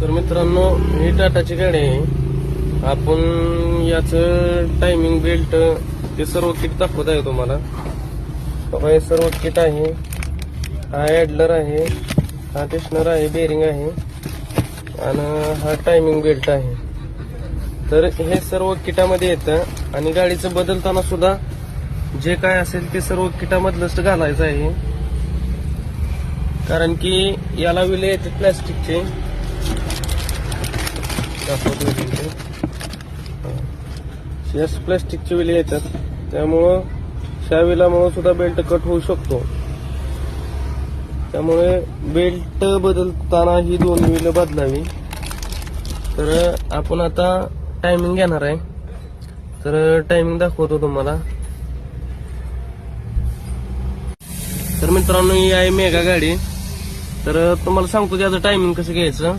तर मित्रांनो, ही टाटाची गाडी आहे. आपण याचं टायमिंग बेल्ट ते सर्व किट दाखवत आहे तुम्हाला. बघा, हे सर्व किट आहे. हा ॲडलर आहे, हा टेशनर आहे, बेरिंग आहे आणि हा टायमिंग बेल्ट आहे. तर हे सर्व किटामध्ये येतं आणि गाडीचं बदलताना सुद्धा जे काय असेल ते सर्व किटामधलंच घालायचं आहे. कारण की याला विले येतात प्लॅस्टिकचे. प्लॅस्टिकचे विले येतात, त्यामुळं ह्या विलामुळे सुद्धा बेल्ट कट होऊ शकतो. त्यामुळे बेल्ट बदलताना ही दोन विल बदलावी. तर आपण आता टायमिंग घेणार आहे. तर टायमिंग दाखवतो तुम्हाला. तर मित्रांनो, ही आहे मेगा गाडी. तर तुम्हाला सांगतो त्याचं टायमिंग कसं घ्यायचं.